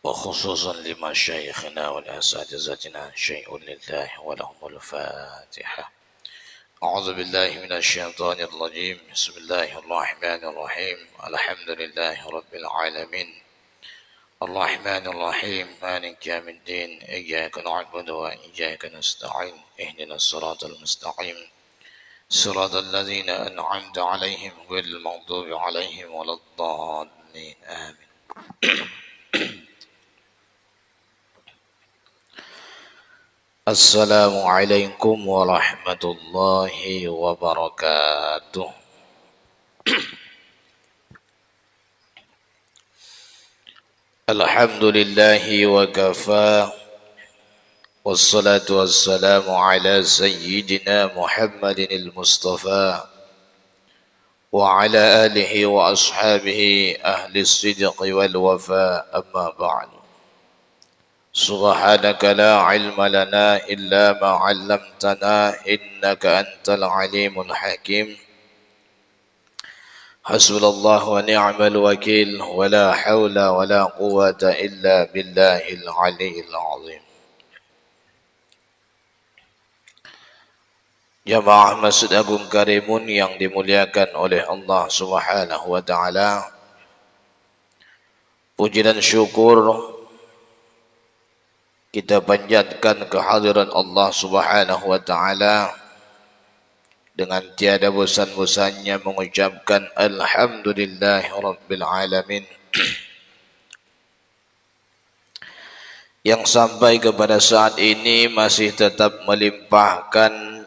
وخصوصا لمشايخنا والأساتذتنا شيء لله ولهم الفاتحة. أعوذ بالله من الشيطان الرجيم. بسم الله الرحمن الرحيم. الحمد لله رب العالمين الرحمن الرحيم مالك يوم الدين. إياك نعبد وإياك نستعين. اهدنا الصراط المستقيم صراط الذين أنعمت عليهم غير المغضوب عليهم ولا الضالين آمين. Assalamualaikum warahmatullahi wabarakatuh. Alhamdulillahi wa kafa. Wassalatu wassalamu ala sayyidina Muhammadin al-Mustafa wa ala alihi wa ashabihi ahli sidqi wal wafa, amma ba'du. Subhanaka la ilma lana illa ma 'allamtana innaka antal alimul hakim. Hasbunallahu wa ni'mal wakil wa la hawla wa la quwwata illa billahil aliyyil azim. Jamaah Masjid Agung Karimun yang dimuliakan oleh Allah Subhanahu wa taala. Puji dan syukur kita panjatkan kehadiran Allah Subhanahu wa taala dengan tiada bosan-bosannya mengucapkan alhamdulillahi rabbil alamin. Yang sampai kepada saat ini masih tetap melimpahkan,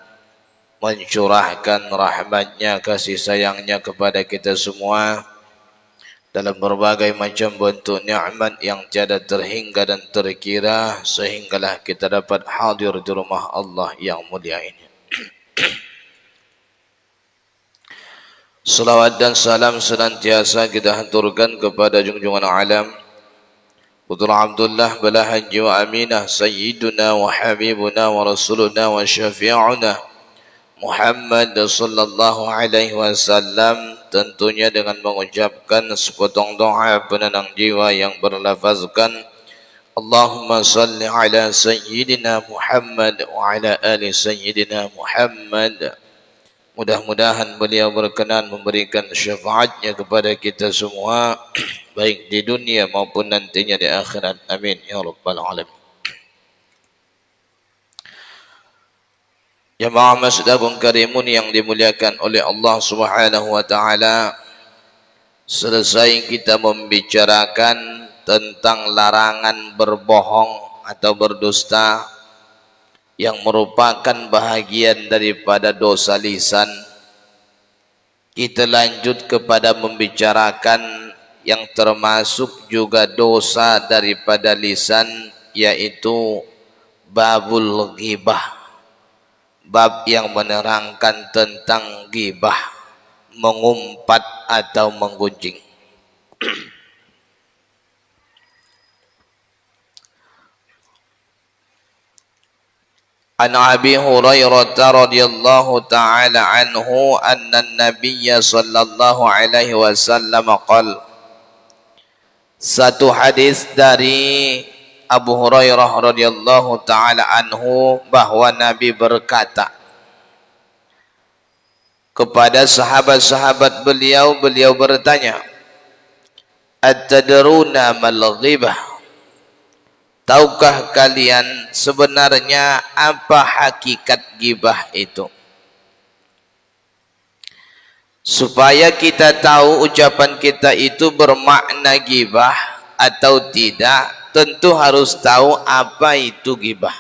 mencurahkan rahmatnya, kasih sayangnya kepada kita semua dalam berbagai macam bentuk nikmat yang tiada terhingga dan terkira, sehinggalah kita dapat hadir di rumah Allah yang mulia ini. Salawat dan salam senantiasa kita haturkan kepada junjungan alam putra Abdullah balahan jiwa aminah sayyiduna wa habibuna wa rasuluna wa syafi'una Muhammad sallallahu alaihi wasallam, tentunya dengan mengucapkan sepotong doa penenang jiwa yang berlafazkan Allahumma salli ala sayyidina Muhammad wa ala ali sayyidina Muhammad. Mudah-mudahan beliau berkenan memberikan syafaatnya kepada kita semua baik di dunia maupun nantinya di akhirat. Amin ya rabbal alamin. Jamaah Masjid Agung Karimun yang dimuliakan oleh Allah Subhanahu wa taala, selesai kita membicarakan tentang larangan berbohong atau berdusta yang merupakan bahagian daripada dosa lisan. Kita lanjut kepada membicarakan yang termasuk juga dosa daripada lisan, yaitu babul ghibah. Bab yang menerangkan tentang ghibah, mengumpat atau menggunjing. An Abi Hurairah radhiyallahu ta'ala anhu anna an-nabiy sallallahu alaihi wasallam qala. Satu hadis dari Abu Hurairah radhiyallahu taala anhu bahwa Nabi berkata kepada sahabat-sahabat beliau bertanya, "At-tadruna mal ghibah?" Tahukah kalian sebenarnya apa hakikat ghibah itu? Supaya kita tahu ucapan kita itu bermakna ghibah atau tidak, tentu harus tahu apa itu ghibah.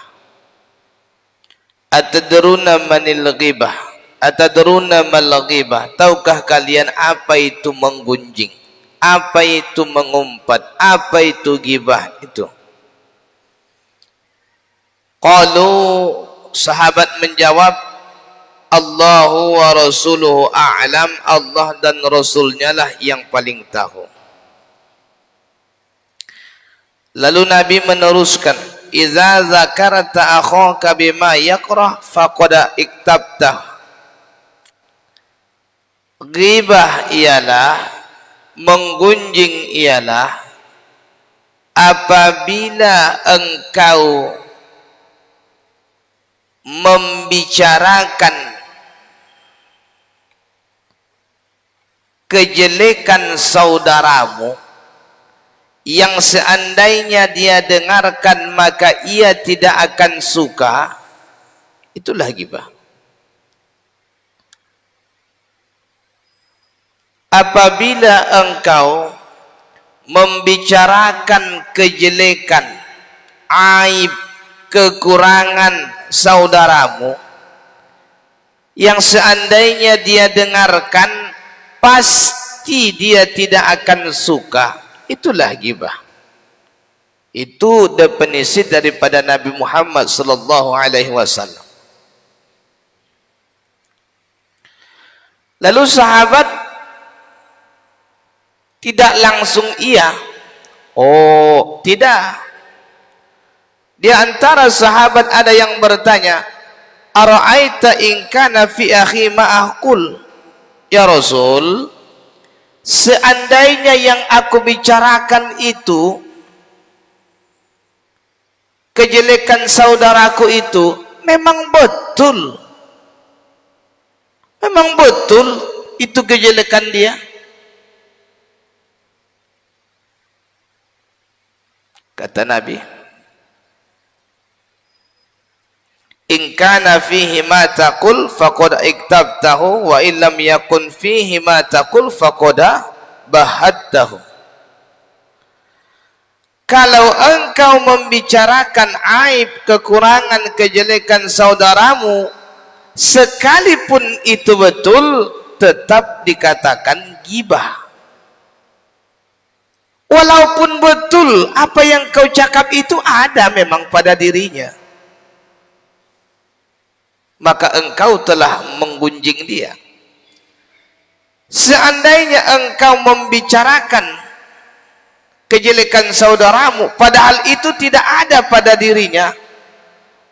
Atadruna manil ghibah? Atadruna mal ghibah? Tahukah kalian apa itu menggunjing? Apa itu mengumpat? Apa itu ghibah itu? Qalu, sahabat menjawab, Allahu wa rasuluhu a'lam, Allah dan Rasulnya lah yang paling tahu. Lalu Nabi meneruskan, Iza zakarta akhaka bima yakrah faqad iktabtah. Ghibah ialah, menggunjing ialah apabila engkau membicarakan kejelekan saudaramu yang seandainya dia dengarkan maka ia tidak akan suka, itulah ghibah. Apabila engkau membicarakan kejelekan, aib, kekurangan saudaramu yang seandainya dia dengarkan pasti dia tidak akan suka, itulah ghibah. Itu definisi daripada Nabi Muhammad sallallahu alaihi wasallam. Lalu sahabat tidak langsung iya. Oh, tidak. Di antara sahabat ada yang bertanya, "Ara'aita in kana fi akhi ma aqul?" Ya Rasul, seandainya yang aku bicarakan itu kejelekan saudaraku itu memang betul itu kejelekan dia, kata Nabi, in kana fihi ma taqul faqad iktabtahu wa illam yakun fihi ma taqul faqad bahattahu. Kalau engkau membicarakan aib, kekurangan, kejelekan saudaramu, sekalipun itu betul, tetap dikatakan ghibah. Walaupun betul apa yang kau cakap itu ada memang pada dirinya, maka engkau telah menggunjing dia. Seandainya engkau membicarakan kejelekan saudaramu padahal itu tidak ada pada dirinya,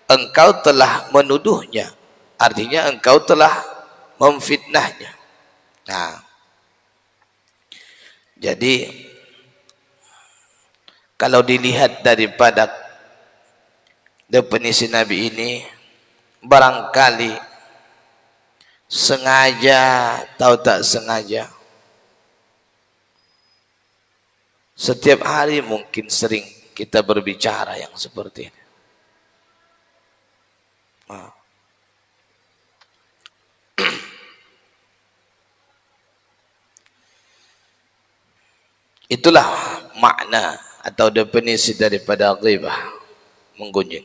engkau telah menuduhnya, artinya engkau telah memfitnahnya. Nah, jadi kalau dilihat daripada definisi Nabi ini, barangkali sengaja atau tak sengaja, setiap hari mungkin sering kita berbicara yang seperti ini. Nah. Itulah makna atau definisi daripada ghibah, menggunjing.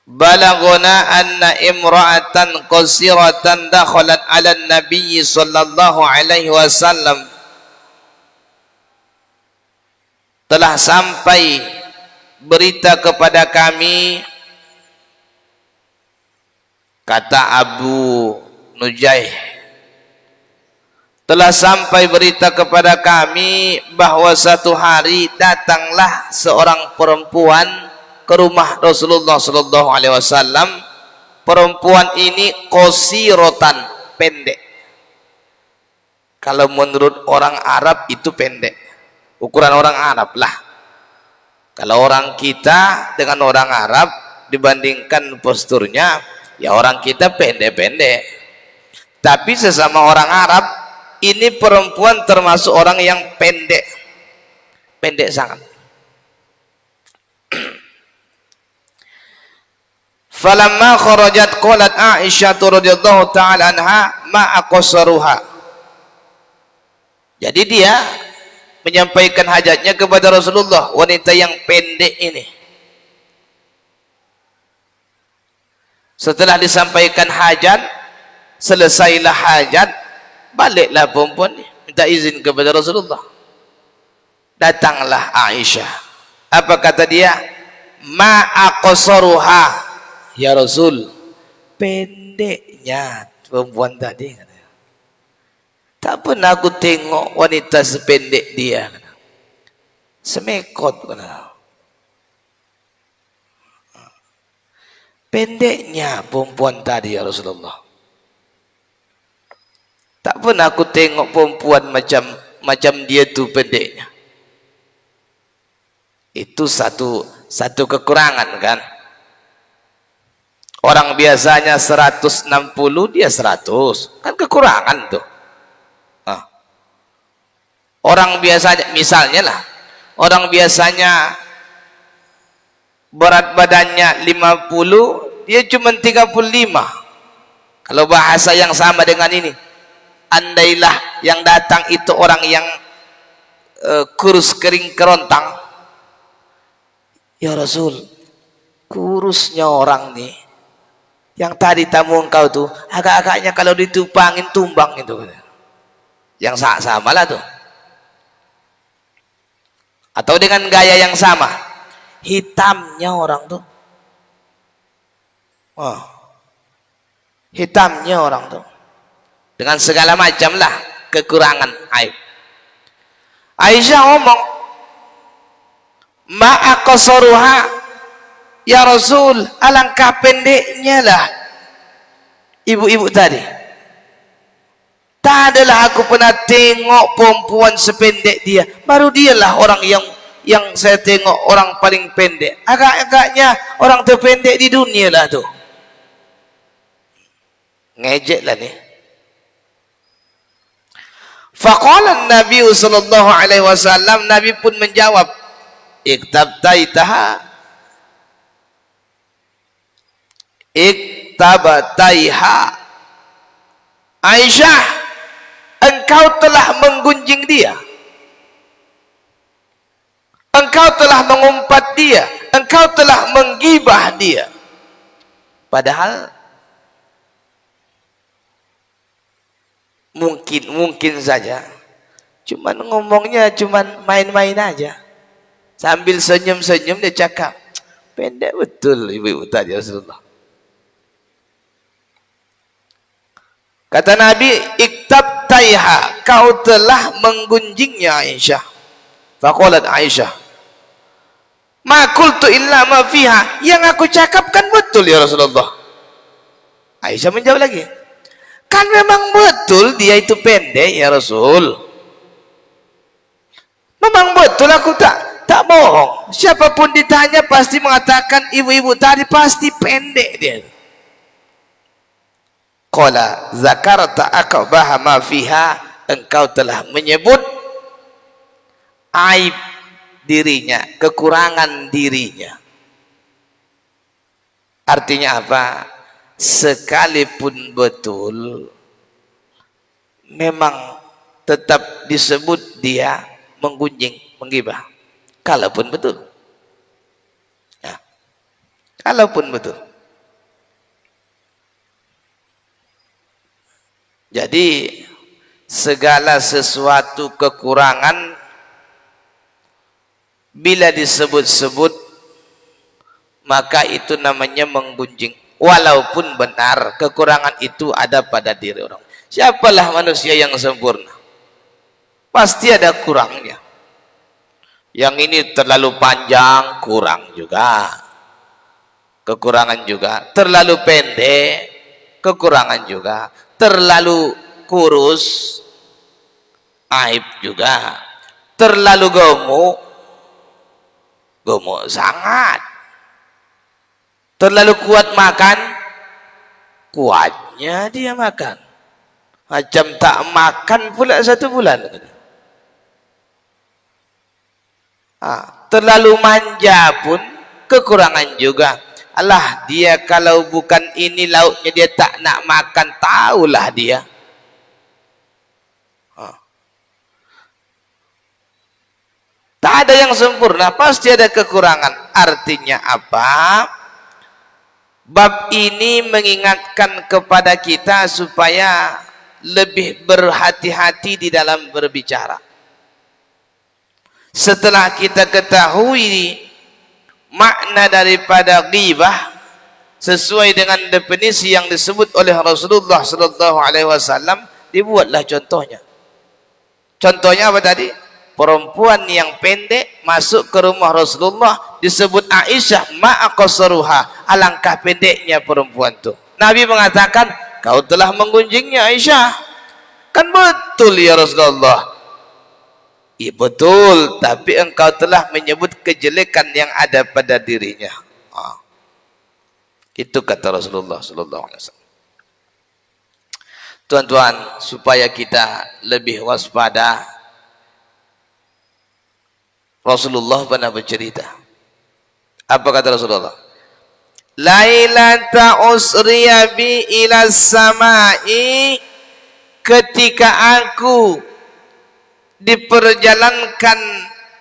Balaghana anna imra'atan qasiratan dakhalat 'ala an-nabiy sallallahu alaihi wasallam, telah sampai berita kepada kami, kata Abu Nujaih, telah sampai berita kepada kami bahwa satu hari datanglah seorang perempuan ke rumah Rasulullah sallallahu alaihi wasallam. Perempuan ini qasirotan, pendek. Kalau menurut orang Arab itu pendek, ukuran orang Arab lah. Kalau orang kita dengan orang Arab dibandingkan posturnya, ya orang kita pendek-pendek. Tapi sesama orang Arab, ini perempuan termasuk orang yang pendek, pendek sangat. Falamma kharajat qalat Aisyah radhiyallahu taala anha ma aqsaruha. Jadi dia menyampaikan hajatnya kepada Rasulullah, wanita yang pendek ini. Setelah disampaikan hajat, selesailah hajat, baliklah perempuan minta izin kepada Rasulullah. Datanglah Aisyah. Apa kata dia? Ma aqsaruha. Ya Rasul, pendeknya perempuan tadi. Tak pernah aku tengok wanita sependek dia. Semekot. Pendeknya perempuan tadi ya Rasulullah. Tak pernah aku tengok perempuan macam dia tu pendeknya. Itu satu kekurangan kan. Orang biasanya 160, dia 100. Kan kekurangan tuh. Orang biasanya, misalnya lah, orang biasanya berat badannya 50, dia cuma 35. Kalau bahasa yang sama dengan ini, andailah yang datang itu orang yang kurus kering kerontang. Ya Rasul, kurusnya orang nih, yang tadi tamu engkau tuh, agak-agaknya kalau ditupangin tumbang itu. Yang sama lah tuh. Atau dengan gaya yang sama, hitamnya orang tuh. Hitamnya orang tuh. Dengan segala macam lah kekurangan aib. Aisyah ngomong, ma'aqasaruha, ya Rasul, alangkah pendeknya lah ibu-ibu tadi. Tak adalah aku pernah tengok perempuan sependek dia. Baru dialah orang yang saya tengok orang paling pendek. Agak-agaknya orang terpendek di dunia lah tu. Ngejek lah ni. Faqala Nabi sallallahu alaihi wasallam, Nabi pun menjawab, iktabtaiha Aisyah, engkau telah menggunjing dia, engkau telah mengumpat dia, engkau telah menggibah dia. Padahal mungkin saja cuman ngomongnya cuman main-main aja, sambil senyum-senyum dia cakap, pendek betul ibu-ibu tadi Rasulullah. Kata Nabi, iktabtaiha, kau telah menggunjingnya Aisyah. Faqalat Aisyah, ma qultu illa ma fiha, yang aku cakapkan betul ya Rasulullah. Aisyah menjawab lagi, kan memang betul dia itu pendek ya Rasul. Memang betul, aku tak bohong. Siapapun ditanya pasti mengatakan ibu-ibu tadi pasti pendek dia. Qala zakarta aqbaha ma fiha, engkau telah menyebut aib dirinya, kekurangan dirinya. Artinya apa? Sekalipun betul, memang tetap disebut dia menggunjing, menggibah. Kalaupun betul. Ya. Kalaupun betul. Jadi segala sesuatu kekurangan bila disebut-sebut maka itu namanya menggunjing. Walaupun benar kekurangan itu ada pada diri orang. Siapalah manusia yang sempurna? Pasti ada kurangnya. Yang ini terlalu panjang, kurang juga. Kekurangan juga. Terlalu pendek, kekurangan juga. Terlalu kurus, aib juga. Terlalu gemuk, gemuk sangat. Terlalu kuat makan, kuatnya dia makan. Macam tak makan pula 1 bulan. Terlalu manja pun kekurangan juga. Allah, dia kalau bukan ini lauknya dia tak nak makan, tahulah dia. Tak ada yang sempurna, pasti ada kekurangan. Artinya apa? Bab ini mengingatkan kepada kita supaya lebih berhati-hati di dalam berbicara. Setelah kita ketahui makna daripada ghibah sesuai dengan definisi yang disebut oleh Rasulullah sallallahu alaihi wasallam, dibuatlah contohnya. Contohnya apa tadi? Perempuan yang pendek masuk ke rumah Rasulullah, disebut Aisyah, ma'aqasaruha, alangkah pendeknya perempuan itu. Nabi mengatakan, kau telah menggunjingnya Aisyah. Kan betul ya Rasulullah. Iya betul, tapi engkau telah menyebut kejelekan yang ada pada dirinya. Itu kata Rasulullah sallallahu alaihi wasallam. Tuan-tuan, supaya kita lebih waspada, Rasulullah pernah bercerita. Apa kata Rasulullah? Lailata usriya bi ila samai, ketika aku diperjalankan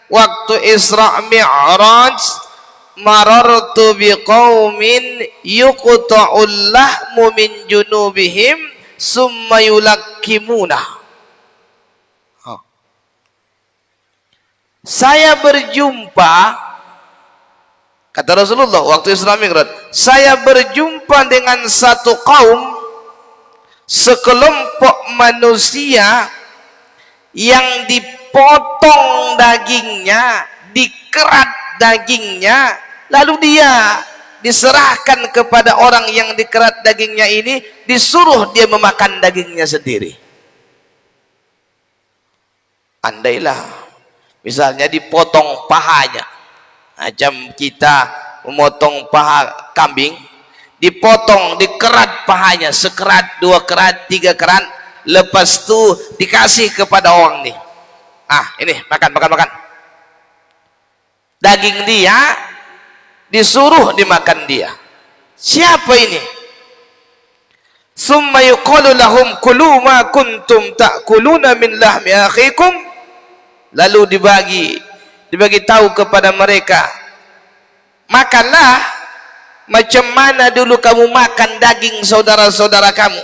waktu Isra Mi'raj, marartu biqaumin yuqta'ul lahmu min junubihim summa yulakkimuna. Saya berjumpa, kata Rasulullah waktu Isra Mi'raj, saya berjumpa dengan satu kaum, sekelompok manusia yang dipotong dagingnya, dikerat dagingnya, lalu dia diserahkan kepada orang yang dikerat dagingnya ini, disuruh dia memakan dagingnya sendiri. Andailah misalnya dipotong pahanya, macam kita memotong paha kambing, dipotong, dikerat pahanya, sekerat, 2 kerat, 3 kerat, lepas tu dikasih kepada orang ni, ini makan. Daging dia disuruh dimakan dia. Siapa ini? Summa yuqalu lahum kulu ma kuntum ta'kuluna min lahmi akhikum. Lalu dibagi tahu kepada mereka, makanlah macam mana dulu kamu makan daging saudara-saudara kamu.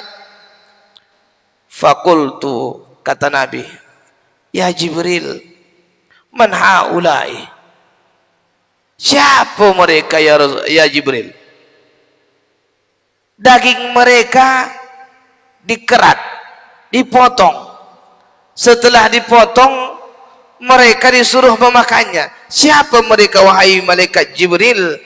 Fakultu, kata Nabi, ya Jibril, man haulai? Siapa mereka ya Jibril? Daging mereka dikerat, dipotong. Setelah dipotong, mereka disuruh memakannya. Siapa mereka wahai malaikat Jibril?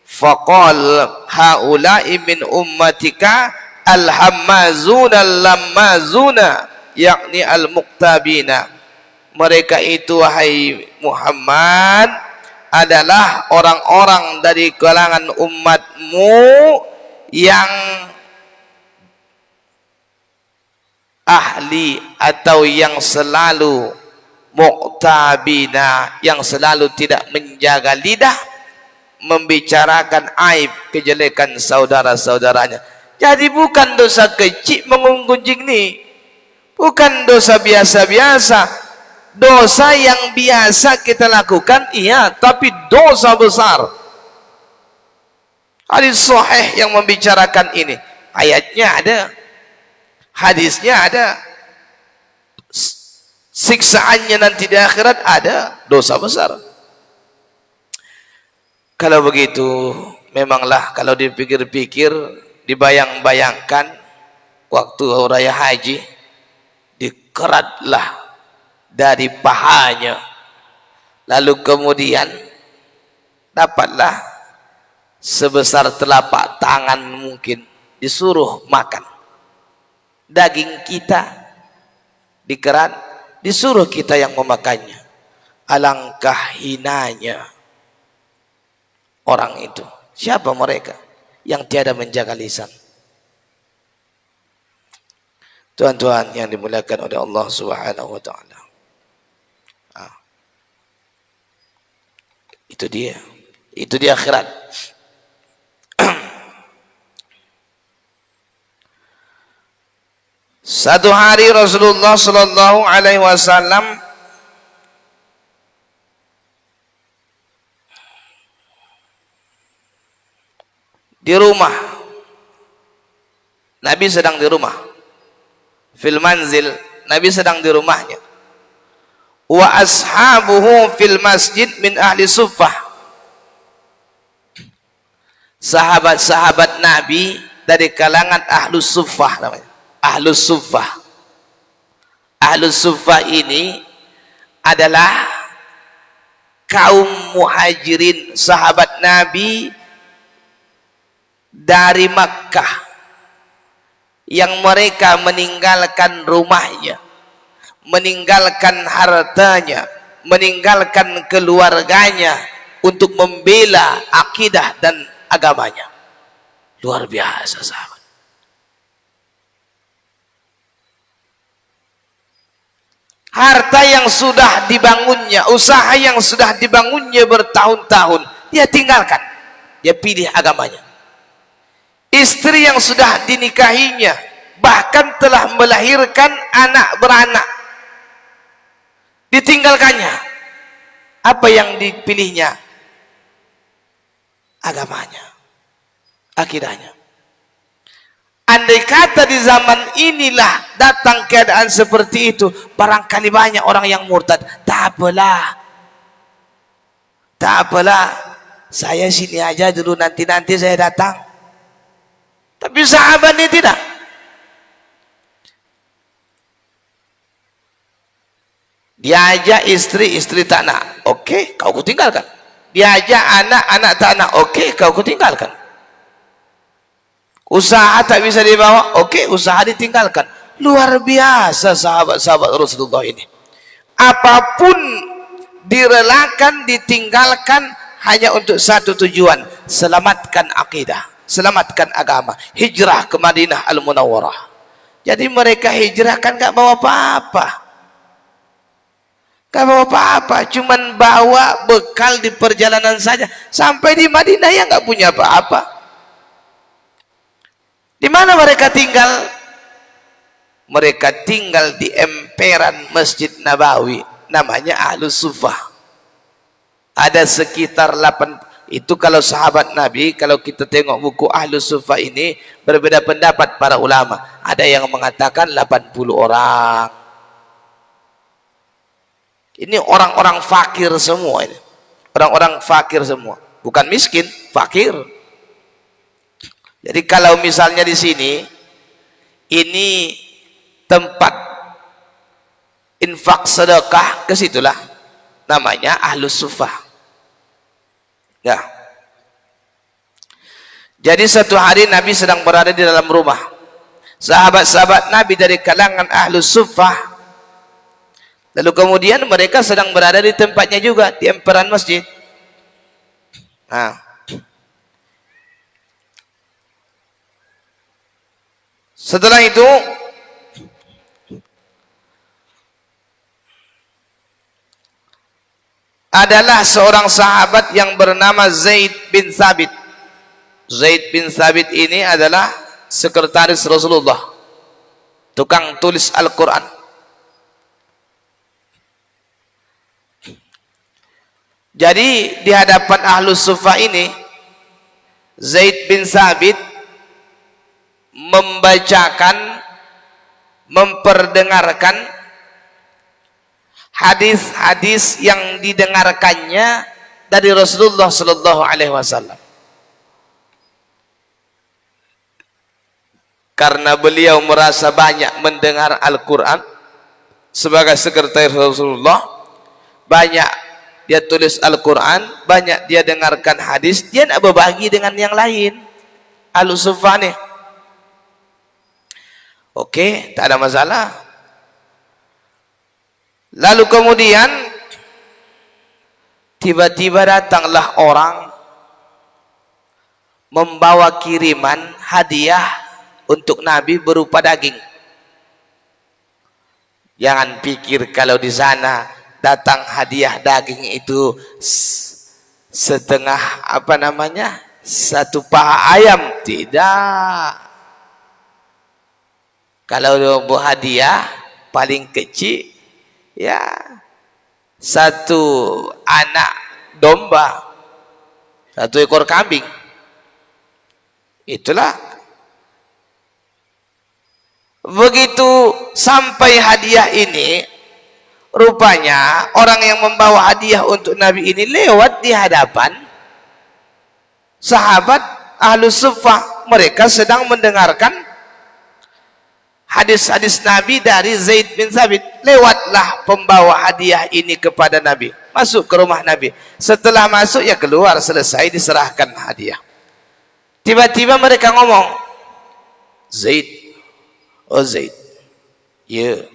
Faqal haulai min ummatika al-hammazuna al-lammazuna, yakni al-muqtabina. Mereka itu wahai Muhammad adalah orang-orang dari kalangan umatmu yang ahli atau yang selalu muqtabina, yang selalu tidak menjaga lidah membicarakan aib kejelekan saudara-saudaranya. Jadi bukan dosa kecil menggunjing ni, bukan dosa biasa-biasa, dosa yang biasa kita lakukan, iya, tapi dosa besar. Hadis sahih yang membicarakan ini, ayatnya ada, hadisnya ada, siksaannya nanti di akhirat ada, dosa besar. Kalau begitu, memanglah kalau dipikir-pikir, dibayang-bayangkan, waktu raya haji dikeratlah dari pahanya, lalu kemudian dapatlah sebesar telapak tangan mungkin, disuruh makan daging kita, dikerat, disuruh kita yang memakannya. Alangkah hinanya orang itu. Siapa mereka yang tiada menjaga lisan? Tuan-tuan yang dimuliakan oleh Allah Subhanahu wa taala. Itu dia akhirat. Satu hari Rasulullah sallallahu alaihi wasallam di rumah. Nabi sedang di rumah. Fil manzil, Nabi sedang di rumahnya. Wa ashabuhu fil masjid min ahli suffah. Sahabat-sahabat Nabi dari kalangan ahlus suffah namanya. Ahlus suffah. Ahlus suffah ini adalah kaum muhajirin, sahabat Nabi dari Makkah yang mereka meninggalkan rumahnya, meninggalkan hartanya, meninggalkan keluarganya untuk membela akidah dan agamanya. Luar biasa sahabat. Harta yang sudah dibangunnya, usaha yang sudah dibangunnya bertahun-tahun, dia tinggalkan. Dia pilih agamanya. Istri yang sudah dinikahinya, bahkan telah melahirkan anak beranak, ditinggalkannya. Apa yang dipilihnya? Agamanya, akidahnya. Andai kata di zaman inilah datang keadaan seperti itu, barangkali banyak orang yang murtad. Tak apalah, tak apalah, saya sini aja dulu, nanti saya datang. Tapi sahabat ini tidak. Dia ajak istri tak nak, oke, kau kutinggalkan. Dia ajak anak tak nak, oke, kau kutinggalkan. Usaha tak bisa dibawa, oke, usaha ditinggalkan. Luar biasa sahabat-sahabat Rasulullah ini. Apapun direlakan, ditinggalkan hanya untuk satu tujuan, selamatkan akidah, selamatkan agama. Hijrah ke Madinah Al-Munawwarah. Jadi mereka hijrah kan gak bawa apa-apa. Gak bawa apa-apa, cuman bawa bekal di perjalanan saja. Sampai di Madinah ya gak punya apa-apa. Di mana mereka tinggal? Mereka tinggal di emperan Masjid Nabawi, namanya Ahlus Suffah. Ada sekitar 8, itu kalau sahabat Nabi. Kalau kita tengok buku Ahlus Suffah ini, berbeda pendapat para ulama. Ada yang mengatakan 80 orang. Ini orang-orang fakir semua ini. Orang-orang fakir semua, bukan miskin, fakir. Jadi kalau misalnya di sini, ini tempat infak sedekah, ke situlah namanya Ahlus Suffah. Ya. Jadi satu hari Nabi sedang berada di dalam rumah. Sahabat-sahabat Nabi dari kalangan Ahlus Suffah, lalu kemudian mereka sedang berada di tempatnya juga, di emperan masjid. Nah, setelah itu adalah seorang sahabat yang bernama Zaid bin Thabit. Zaid bin Thabit ini adalah sekretaris Rasulullah, tukang tulis Al-Quran. Jadi di hadapan Ahlus Suffah ini, Zaid bin Thabit membacakan, memperdengarkan hadis-hadis yang didengarkannya dari Rasulullah Sallallahu Alaihi Wasallam. Karena beliau merasa banyak mendengar Al-Quran sebagai sekretaris Rasulullah, banyak dia tulis Al-Quran, banyak dia dengarkan hadis, dia nak berbagi dengan yang lain. Ahlus Suffah nih, oke, tak ada masalah. Lalu kemudian tiba-tiba datanglah orang membawa kiriman hadiah untuk Nabi berupa daging. Jangan pikir kalau di sana datang hadiah daging itu setengah satu paha ayam. Tidak. Kalau buat hadiah paling kecil, ya satu anak domba, satu ekor kambing. Itulah. Begitu sampai hadiah ini, rupanya orang yang membawa hadiah untuk Nabi ini lewat di hadapan sahabat Ahlus Suffah. Mereka sedang mendengarkan hadis-hadis Nabi dari Zaid bin Thabit. Lewatlah pembawa hadiah ini kepada Nabi, masuk ke rumah Nabi. Setelah masuk, ya keluar, selesai diserahkan hadiah. Tiba-tiba mereka ngomong, Zaid, Oh Zaid, ya,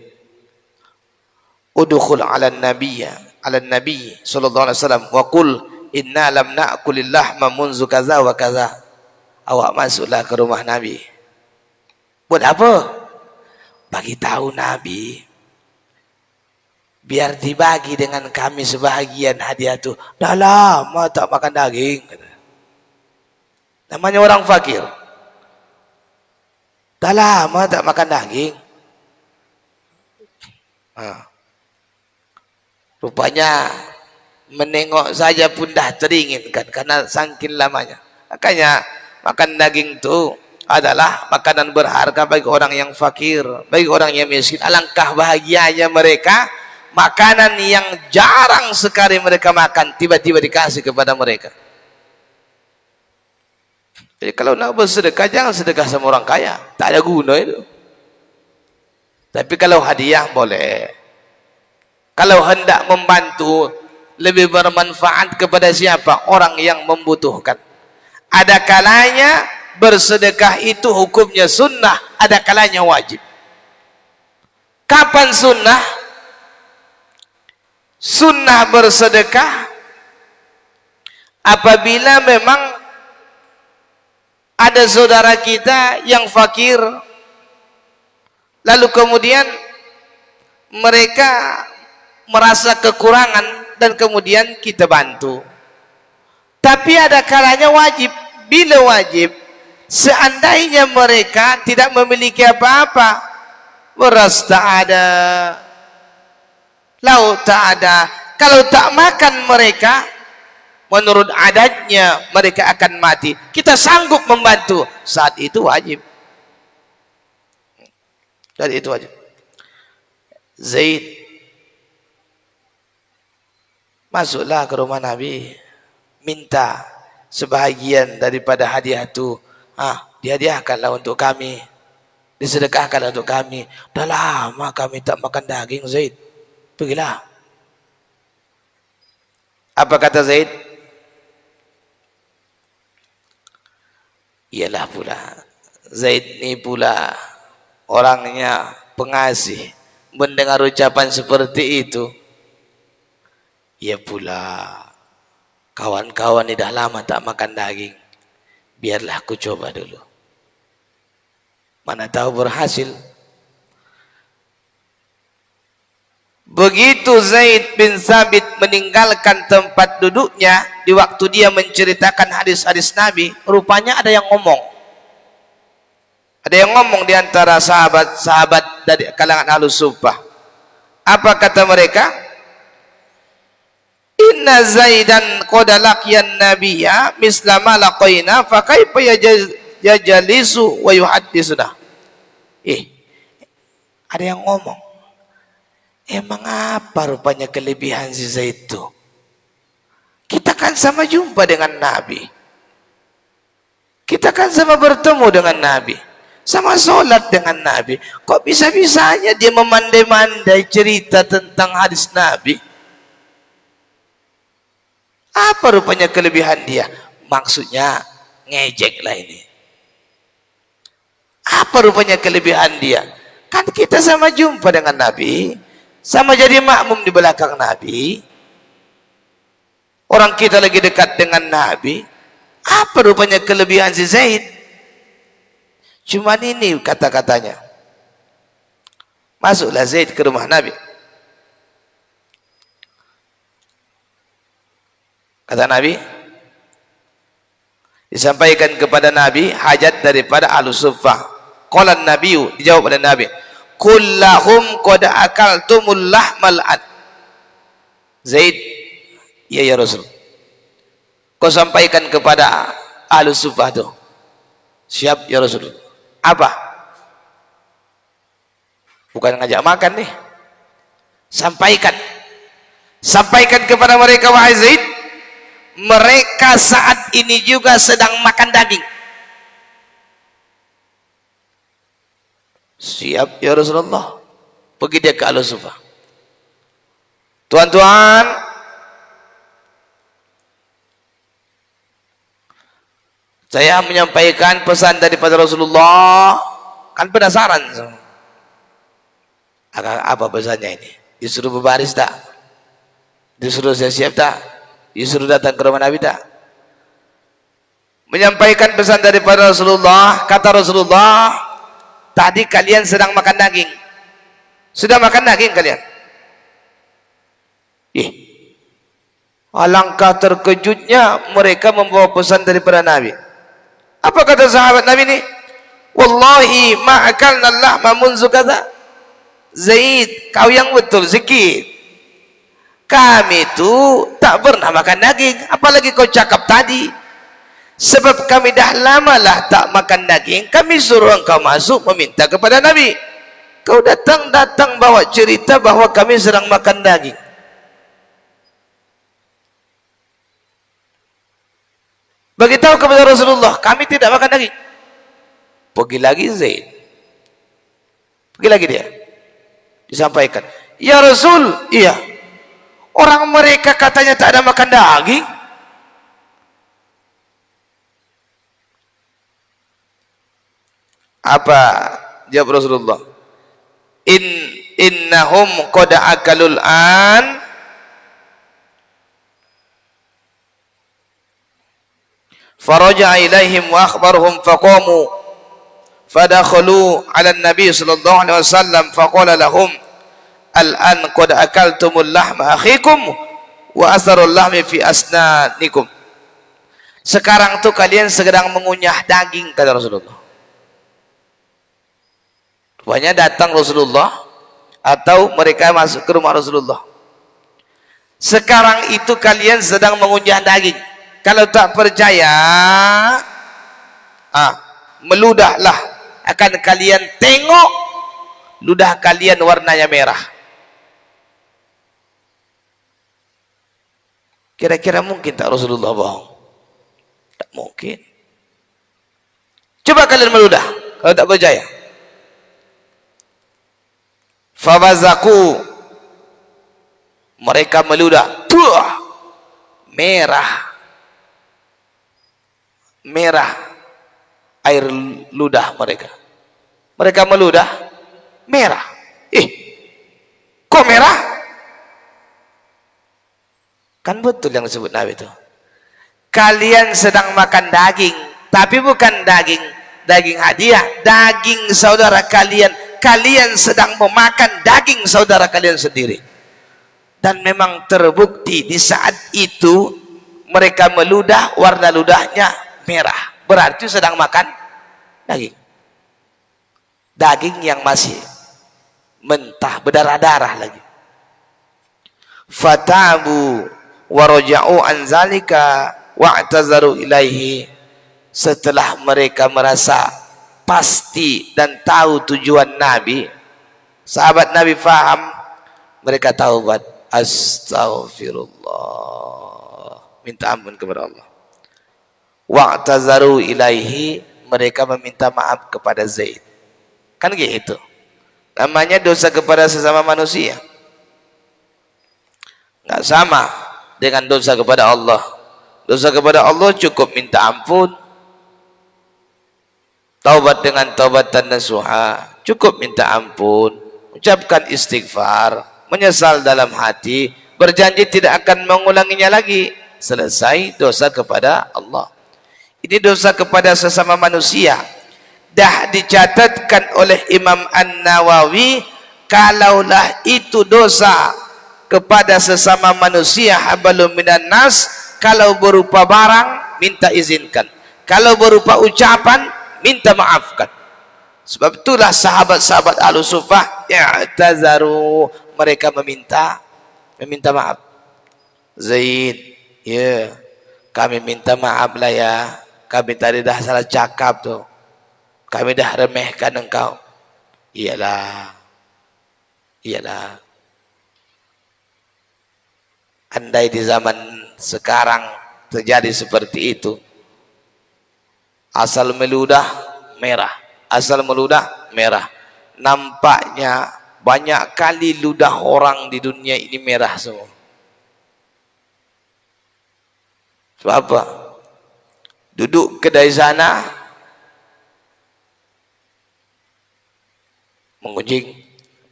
udkhul ala nabi sallallahu alaihi wasallam wa qul inna lam na'kulil lahma munzu kaza wa kaza. Awak masuklah ke rumah Nabi. Buat apa? Bagi tahu Nabi, biar dibagi dengan kami sebahagian hadiah tu. Dah lama tak makan daging. Namanya orang fakir. Dah lama tak makan daging. Rupanya menengok saja pun dah teringinkan karena saking lamanya. Makanya makan daging itu adalah makanan berharga bagi orang yang fakir, bagi orang yang miskin. Alangkah bahagianya mereka, makanan yang jarang sekali mereka makan tiba-tiba dikasih kepada mereka. Jadi kalau nak bersedekah, jangan sedekah sama orang kaya, tak ada guna itu. Tapi kalau hadiah boleh. Kalau hendak membantu, lebih bermanfaat kepada siapa? Orang yang membutuhkan. Ada kalanya bersedekah itu hukumnya sunnah, ada kalanya wajib. Kapan sunnah? Sunnah bersedekah apabila memang ada saudara kita yang fakir, lalu kemudian mereka merasa kekurangan dan kemudian kita bantu. Tapi ada kalanya wajib. Bila wajib? Seandainya mereka tidak memiliki apa-apa, beras tak ada, lauk tak ada, kalau tak makan mereka, menurut adatnya mereka akan mati. Kita sanggup membantu, saat itu wajib. Saat itu wajib. Zaid masuklah ke rumah Nabi, minta sebahagian daripada hadiah itu, dihadiahkanlah untuk kami, disedekahkanlah untuk kami. Dah lama kami tak makan daging Zaid, pergilah. Apa kata Zaid? Ialah pula Zaid ni pula orangnya pengasih, mendengar ucapan seperti itu. Ya pula, kawan-kawan ni dah lama tak makan daging, biarlah aku coba dulu, mana tahu berhasil. Begitu Zaid bin Sabit meninggalkan tempat duduknya, di waktu dia menceritakan hadis-hadis Nabi, rupanya ada yang ngomong. Ada yang ngomong di antara sahabat-sahabat dari kalangan Ahlus Suffah. Apa kata mereka? Inna Zaidan qad laqiyan nabiyya misla ma laqaina fa kaifa yajlisu wa yuhaddisuna. Ada yang ngomong, emang apa rupanya kelebihan si Zaid itu? Kita kan sama jumpa dengan Nabi, kita kan sama bertemu dengan Nabi, sama sholat dengan Nabi. Kok bisa-bisanya dia memandai-mandai cerita tentang hadis Nabi? Apa rupanya kelebihan dia? Maksudnya ngejek lah ini. Apa rupanya kelebihan dia? Kan kita sama jumpa dengan Nabi, sama jadi makmum di belakang Nabi, orang kita lagi dekat dengan Nabi. Apa rupanya kelebihan si Zaid? Cuman ini kata-katanya. Masuklah Zaid ke rumah Nabi. Kata Nabi, disampaikan kepada Nabi hajat daripada Ahlus Suffah. Qala an-nabiyyu, dijawab oleh Nabi, kullahum qad akaltumul lahmal ad. Zaid, ya Rasul, kau sampaikan kepada Ahlus Suffah tu. Siap ya Rasul. Apa? Bukan ngajak makan nih. Sampaikan kepada mereka, wahai Zaid, mereka saat ini juga sedang makan daging. Siap ya Rasulullah. Pergi dia ke Ahlus Suffah. Tuan-tuan, saya menyampaikan pesan daripada Rasulullah. Kan penasaran. Apa pesannya ini? Disuruh berbaris tak? Disuruh siap-siap tak? Disuruh datang ke rumah Nabi tak? Menyampaikan pesan daripada Rasulullah. Kata Rasulullah, tadi kalian sedang makan daging. Sudah makan daging kalian? Alangkah terkejutnya mereka membawa pesan daripada Nabi. Apa kata sahabat Nabi ini? Wallahi ma'akalna lahma munzu kata. Zaid, kau yang betul sikit. Kami itu tak pernah makan daging. Apalagi kau cakap tadi. Sebab kami dah lamalah tak makan daging. Kami suruh engkau masuk meminta kepada Nabi. Kau datang bawa cerita bahawa kami sedang makan daging. Beritahu kepada Rasulullah, kami tidak makan daging. Pergi lagi Zaid. Pergi lagi dia. Disampaikan, ya Rasul, iya. Orang mereka katanya tak ada makan daging. Apa jawab Rasulullah? Innahum qad akalul an faraja ilaihim wa akhbarhum faqamu fadakhalu ala nabi sallallahu alaihi wasallam faqala lahum al-an qad akaltumul lahma akhikum wa asarul lahmi fi asnanikum. Sekarang tuh kalian sedang mengunyah daging, kata Rasulullah. Rupanya datang Rasulullah atau mereka masuk ke rumah Rasulullah. Sekarang itu kalian sedang mengunyah daging. Kalau tak percaya, meludahlah, akan kalian tengok ludah kalian warnanya merah. Kira-kira mungkin tak Rasulullah bohong? Tak mungkin. Coba kalian meludah kalau tak percaya. Fabazaku, mereka meludah, merah air ludah mereka. Mereka meludah merah. Kok merah? Kan betul yang disebut Nabi itu. Kalian sedang makan daging, tapi bukan daging hadiah, daging saudara kalian. Kalian sedang memakan daging saudara kalian sendiri. Dan memang terbukti di saat itu mereka meludah, warna ludahnya merah. Berarti sedang makan daging. Daging yang masih mentah, berdarah-darah lagi. Fatabu waraja'u an zalika wa'tazaru ilaihi. Setelah mereka merasa pasti dan tahu tujuan Nabi, sahabat Nabi faham, mereka taubat, astaghfirullah, minta ampun kepada Allah. Wa'tazaru ilaihi, mereka meminta maaf kepada Zaid. Kan gitu. Namanya dosa kepada sesama manusia. Enggak sama dengan dosa kepada Allah. Dosa kepada Allah cukup minta ampun. Taubat dengan taubatan nasuha, cukup minta ampun, ucapkan istighfar, menyesal dalam hati, berjanji tidak akan mengulanginya lagi. Selesai dosa kepada Allah. Ini dosa kepada sesama manusia. Dah dicatatkan oleh Imam An-Nawawi, kalaulah itu dosa kepada sesama manusia, habalum minan nas, kalau berupa barang minta izinkan, kalau berupa ucapan minta maafkan. Sebab itulah sahabat-sahabat Ahlus-Suffah i'tazaru, mereka meminta maaf. Zaid, ya, kami minta maaf lah ya, kami tadi dah salah cakap tuh, kami dah remehkan engkau. Iyalah, andai di zaman sekarang terjadi seperti itu, asal meludah merah, nampaknya banyak kali ludah orang di dunia ini merah semua. Sebab apa? Duduk kedai sana mengunjing,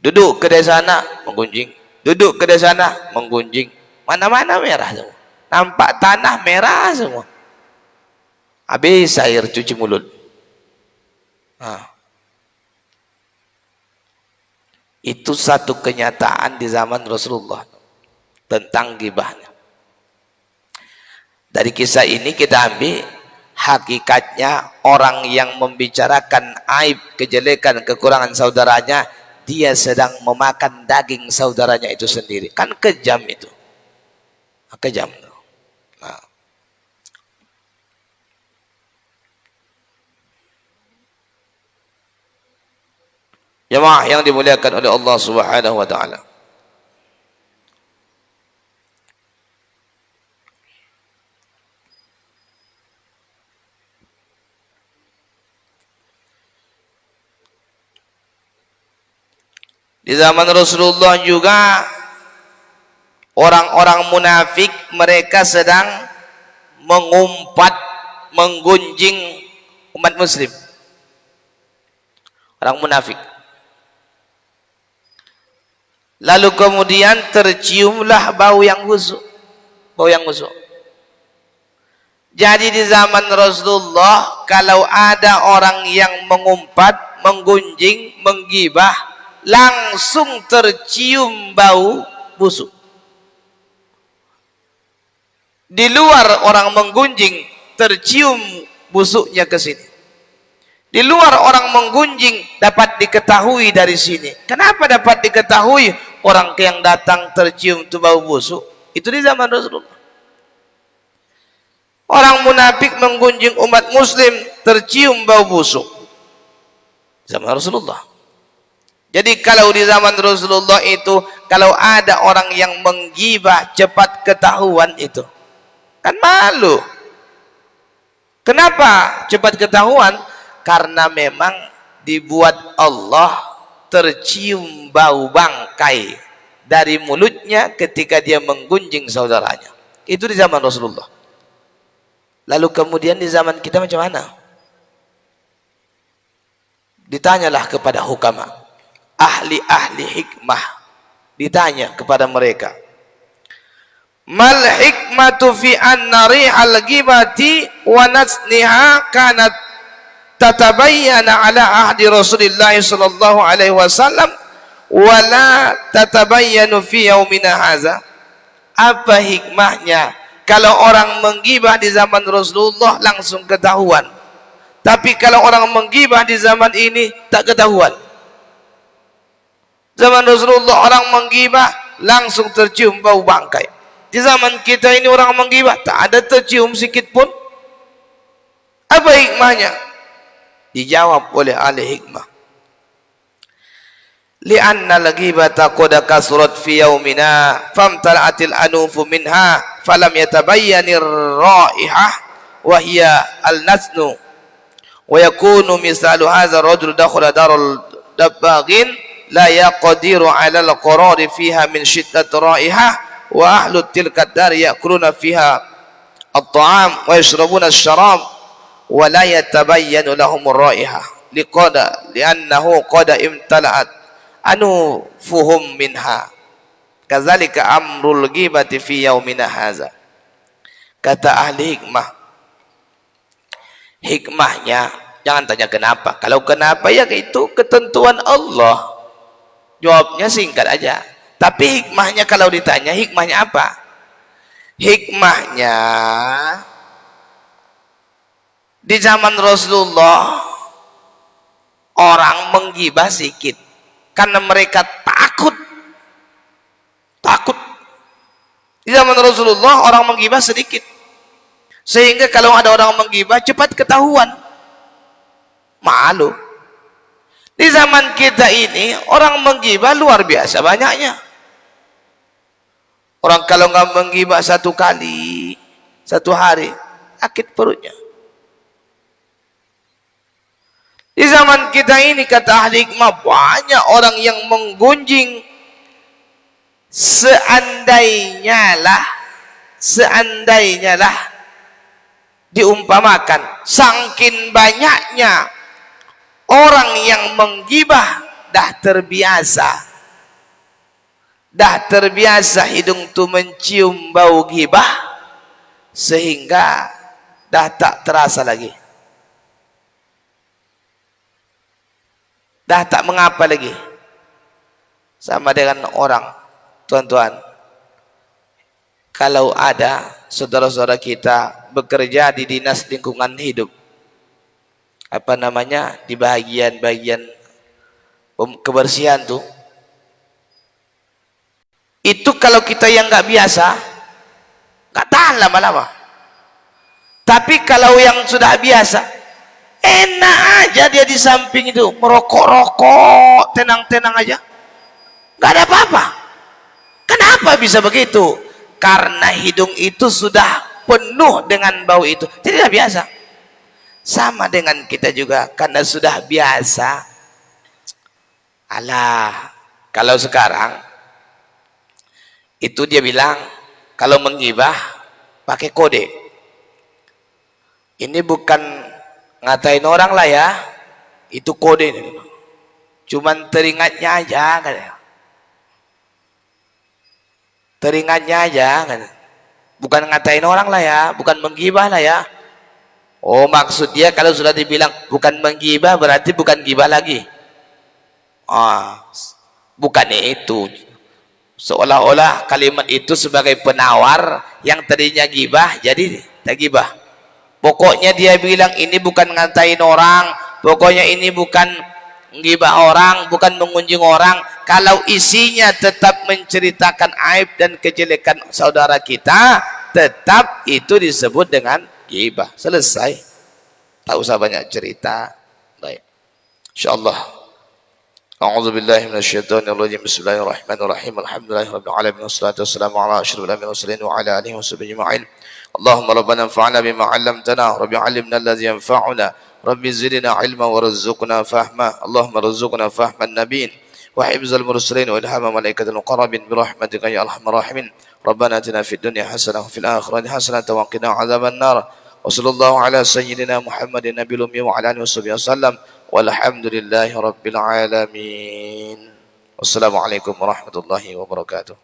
Duduk kedai sana menggunjing, duduk kedai sana menggunjing, mana-mana merah semua, nampak tanah merah semua. Habis air cuci mulut. Itu satu kenyataan di zaman Rasulullah tentang gibahnya. Dari kisah ini kita ambil hakikatnya orang yang membicarakan aib, kejelekan, kekurangan saudaranya, dia sedang memakan daging saudaranya itu sendiri. Kan kejam itu. Kejam. Nah. Jemaah yang dimuliakan oleh Allah Subhanahu wa taala. Di zaman Rasulullah juga orang-orang munafik mereka sedang mengumpat, menggunjing umat muslim. Orang munafik. Lalu kemudian terciumlah bau yang busuk. Bau yang busuk. Jadi di zaman Rasulullah kalau ada orang yang mengumpat, menggunjing, menggibah, langsung tercium bau busuk. Di luar orang menggunjing tercium busuknya ke sini. Di luar orang menggunjing dapat diketahui dari sini. Kenapa dapat diketahui orang yang datang tercium itu bau busuk? Itu di zaman Rasulullah. Orang munafik menggunjing umat muslim tercium bau busuk. Zaman Rasulullah. Jadi kalau di zaman Rasulullah itu, kalau ada orang yang menggibah cepat ketahuan itu. Kan malu. Kenapa cepat ketahuan? Karena memang dibuat Allah tercium bau bangkai dari mulutnya ketika dia menggunjing saudaranya. Itu di zaman Rasulullah. Lalu kemudian di zaman kita macam mana? Ditanyalah kepada hukama. Ahli-ahli hikmah, ditanya kepada mereka, mal hikmatu fi anna rihal ghibati wa nasniha kanat tatabayyana ala ahdi Rasulillah sallallahu alaihi wasallam wa la tatabayyanu fi yaumina hadza. Apa hikmahnya kalau orang menggibah di zaman Rasulullah langsung ketahuan, tapi kalau orang menggibah di zaman ini tak ketahuan? Zaman Rasulullah orang menggibah langsung tercium bau bangkai. Di zaman kita ini orang menggibah tak ada tercium sikit pun. Apa hikmahnya? Dijawab oleh ahli hikmah. Li'anna al-ghibata qad kasurat fi yaumina famtala'atil anufu minha falam yatabayyanir raihah wa hiya al-nasnu wa yakunu misalu hadha rajul dakhala darul dabbaghin la yaqdiru 'ala al-qarari fiha min shiddat raihah wa ahlu tilka ad-dar ya'kuluna fiha at-ta'am wa yashrabuna asy-syarab wa la yatabayyanu lahum ar-raihah li'annahu qad imtala'at anufuhum minha kadzalika amrul ghibati fi yaumina hadza. Kata ahli hikmah, hikmahnya jangan tanya kenapa. Kalau kenapa ya itu ketentuan Allah. Jawabnya singkat aja. Tapi hikmahnya kalau ditanya, hikmahnya apa? Hikmahnya di zaman Rasulullah orang menggibah sedikit karena mereka takut. Di zaman Rasulullah orang menggibah sedikit, sehingga kalau ada orang menggibah cepat ketahuan, malu. Di zaman kita ini orang menggibah luar biasa banyaknya. Orang kalau nggak menggibah satu kali satu hari sakit perutnya. Di zaman kita ini kata ahli hikmah banyak orang yang menggunjing. Seandainya lah diumpamakan saking banyaknya orang yang menggibah dah terbiasa dah terbiasa hidung tu mencium bau ghibah sehingga dah tak terasa lagi, dah tak mengapa lagi. Sama dengan orang, tuan-tuan, kalau ada saudara-saudara kita bekerja di dinas lingkungan hidup, apa namanya, di bagian-bagian kebersihan tuh, itu kalau kita yang nggak biasa nggak tahan lama-lama. Tapi kalau yang sudah biasa, enak aja dia di samping itu merokok-rokok, tenang-tenang aja, nggak ada apa-apa. Kenapa bisa begitu? Karena hidung itu sudah penuh dengan bau itu, tidak biasa. Sama dengan kita juga, karena sudah biasa. Alah, kalau sekarang itu dia bilang kalau menggibah pakai kode. Ini bukan ngatain orang lah ya, itu kode. Cuman teringatnya aja kan. Teringatnya aja kan. Bukan ngatain orang lah ya, bukan menggibah lah ya. Oh, maksud dia kalau sudah dibilang bukan menggibah berarti bukan gibah lagi. Bukan itu. Seolah-olah kalimat itu sebagai penawar yang tadinya gibah jadi tak gibah. Pokoknya dia bilang ini bukan ngatain orang, pokoknya ini bukan gibah orang, bukan mengunjung orang. Kalau isinya tetap menceritakan aib dan kejelekan saudara kita, tetap itu disebut dengan gibah. Selesai. Tak usah banyak cerita. Baik. Insyaallah. أعوذ بالله من الشيطان الرجيم بسم الله الرحمن الرحيم الحمد لله رب العالمين والصلاة والسلام على أشرف الأنبياء والمرسلين وعلى آله وصحبه أجمعين اللهم ربنا انفعنا بما علمتنا رب علمنا الذي ينفعنا رب زدنا علما وارزقنا فهما اللهم ارزقنا فهم النبيين وحفظ المرسلين وإلهام ملائكة المقربين برحمتك يا أرحم الراحمين ربنا آتنا في الدنيا حسنة وفي الآخرة حسنة وقنا عذاب النار وصلى الله على سيدنا محمد النبي الأمي وعلى آله وصحبه وسلم والحمد لله رب العالمين والسلام عليكم ورحمة الله وبركاته.